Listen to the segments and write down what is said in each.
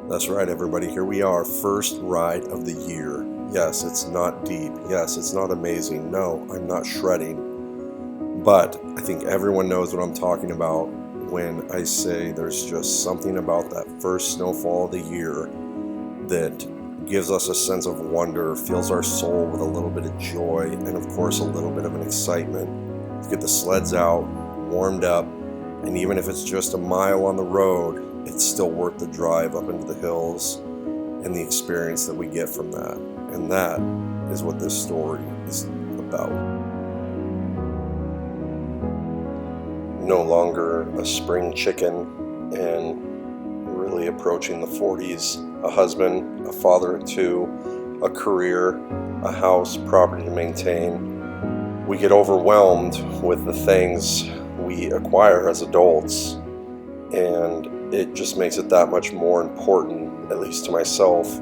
That's right, everybody. Here we are, first ride of the year. Yes, it's not deep. Yes, it's not amazing. No, I'm not shredding. But I think everyone knows what I'm talking about when I say there's just something about that first snowfall of the year that gives us a sense of wonder, fills our soul with a little bit of joy, and of course a little bit of an excitement to get the sleds out, warmed up, and even if it's just a mile on the road, it's still worth the drive up into the hills and the experience that we get from that. And that is what this story is about. No longer a spring chicken and really approaching the 40s, a husband, a father of two, a career, a house, property to maintain. We get overwhelmed with the things we acquire as adults, and it just makes it that much more important, at least to myself,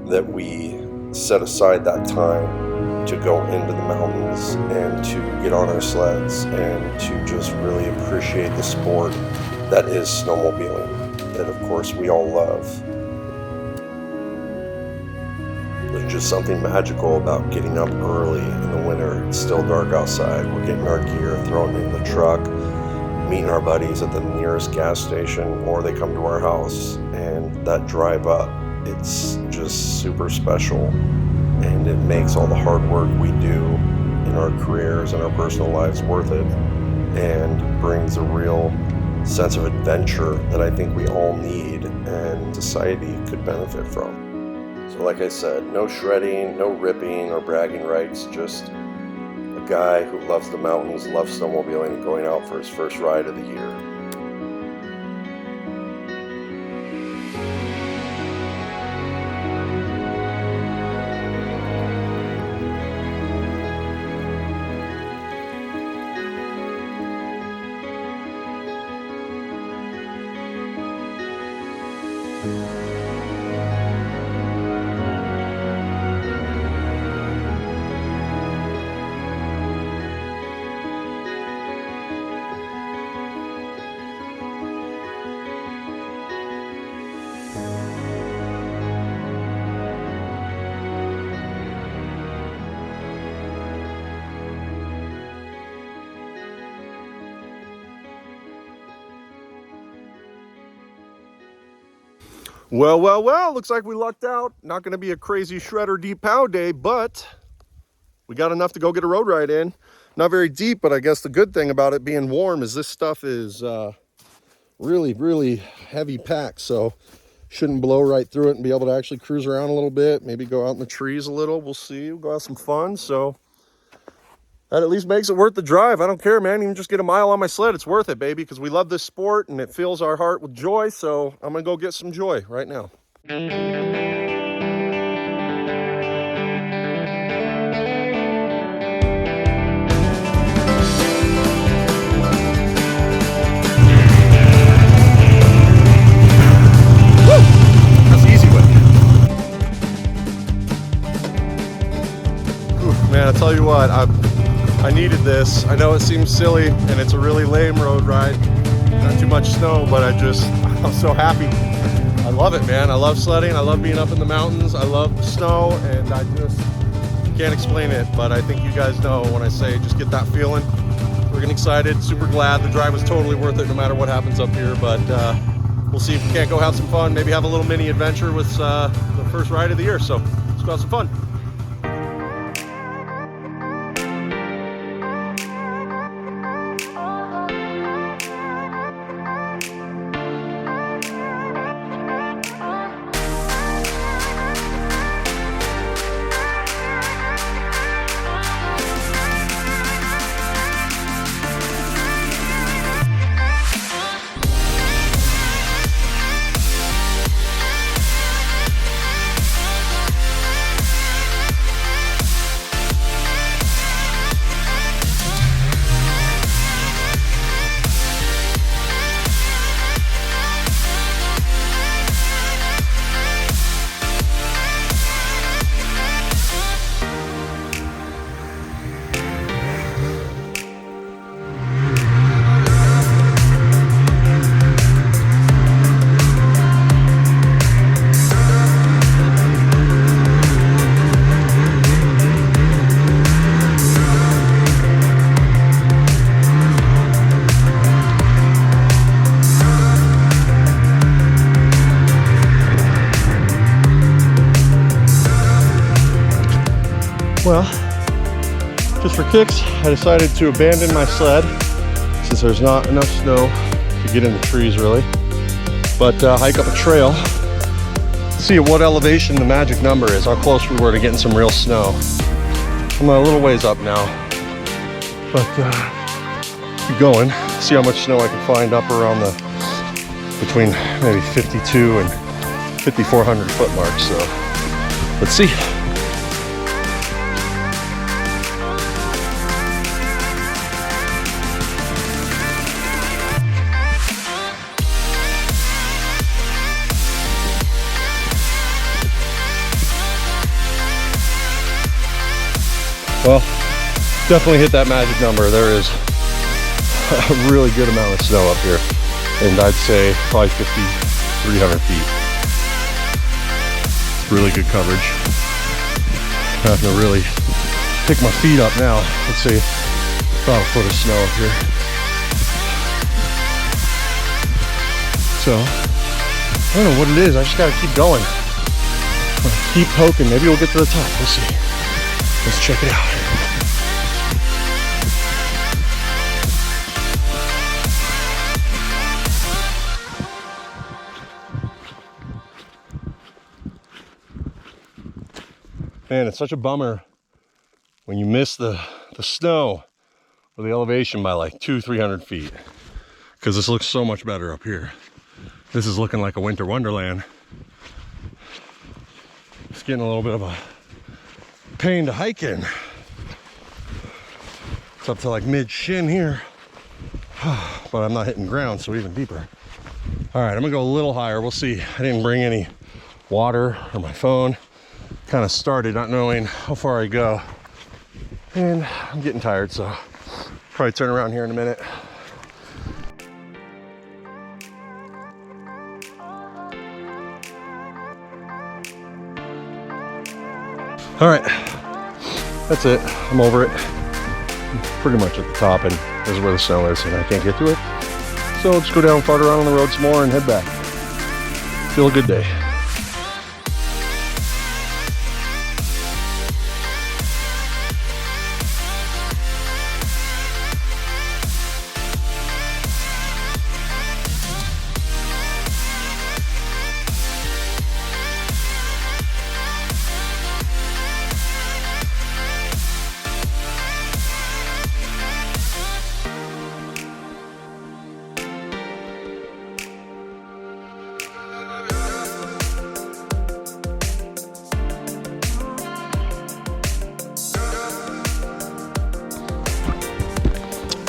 that we set aside that time to go into the mountains and to get on our sleds and to just really appreciate the sport that is snowmobiling, that of course we all love. There's just something magical about getting up early in the winter. It's still dark outside. We're getting our gear thrown in the truck, meeting our buddies at the nearest gas station, or they come to our house, and that drive up, it's just super special, and it makes all the hard work we do in our careers and our personal lives worth it, and brings a real sense of adventure that I think we all need and society could benefit from. So like I said, no shredding, no ripping or bragging rights, just a guy who loves the mountains, loves snowmobiling, and going out for his first ride of the year. Well, looks like we lucked out. Not going to be a crazy shredder deep pow day, but we got enough to go get a road ride in. Not very deep, but I guess the good thing about it being warm is this stuff is really heavy packed, so shouldn't blow right through it and be able to actually cruise around a little bit, maybe go out in the trees a little. We'll see. We'll go have some fun, so that at least makes it worth the drive. I don't care, man. Even just get a mile on my sled, it's worth it, baby, because we love this sport and it fills our heart with joy. So I'm going to go get some joy right now. That's the easy way. Whew, man, I tell you what, I needed this. I know it seems silly and it's a really lame road ride. Not too much snow, but I'm so happy. I love it, man. I love sledding. I love being up in the mountains. I love the snow, and I just can't explain it, but I think you guys know when I say just get that feeling. We're getting excited, super glad. The drive was totally worth it no matter what happens up here, but we'll see if we can't go have some fun, maybe have a little mini adventure with the first ride of the year. So let's go have some fun. Well, just for kicks, I decided to abandon my sled since there's not enough snow to get in the trees really. But hike up a trail, see at what elevation the magic number is, how close we were to getting some real snow. I'm a little ways up now, but keep going, see how much snow I can find up around the, between maybe 52 and 5,400 foot mark, so let's see. Well, definitely hit that magic number. There is a really good amount of snow up here, and I'd say probably 300 feet. It's really good coverage. I have to really pick my feet up now. Let's see, about a foot of snow up here. So, I don't know what it is. I just gotta keep going. Keep poking. Maybe we'll get to the top. We'll see. Let's check it out. Man, it's such a bummer when you miss the snow or the elevation by like 200-300 feet, because this looks so much better up here. This is looking like a winter wonderland. It's getting a little bit of a pain to hike in. It's up to like mid shin here, but I'm not hitting ground, so even deeper. All right, I'm gonna go a little higher. We'll see. I didn't bring any water or my phone. Kind of started not knowing how far I go, and I'm getting tired, so probably turn around here in a minute. All right, that's it. I'm over it. I'm pretty much at the top, and this is where the snow is, and I can't get to it. So let's go down, fart around on the road some more, and head back. Feel a good day.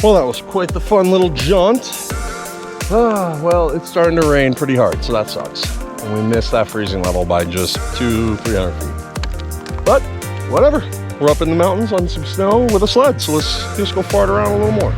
Well, that was quite the fun little jaunt. Well, it's starting to rain pretty hard, so that sucks. And we missed that freezing level by just 200-300 feet. But whatever, we're up in the mountains on some snow with a sled, so let's just go fart around a little more.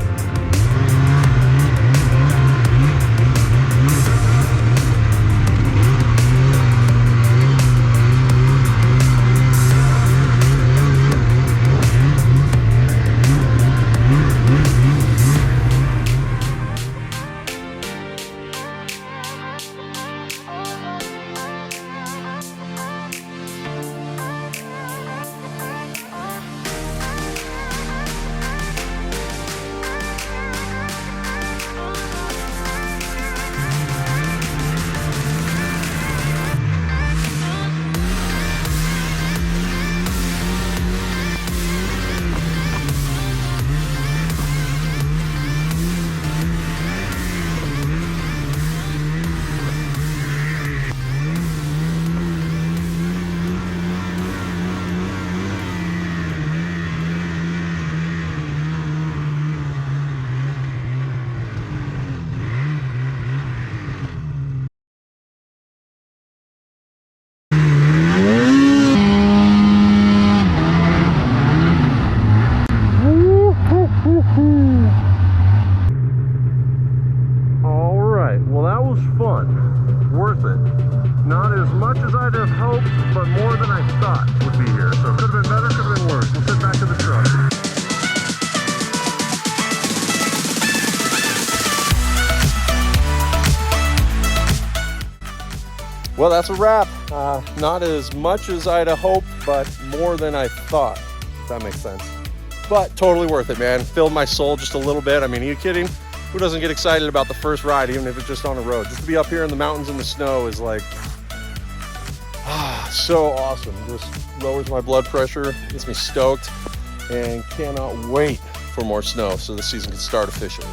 Well, that's a wrap. Not as much as I'd hoped, but more than I thought. if that makes sense. But totally worth it, man. Filled my soul just a little bit. I mean, are you kidding? Who doesn't get excited about the first ride, even if it's just on a road? Just to be up here in the mountains in the snow is like, so awesome. Just lowers my blood pressure, gets me stoked, and cannot wait for more snow so the season can start officially.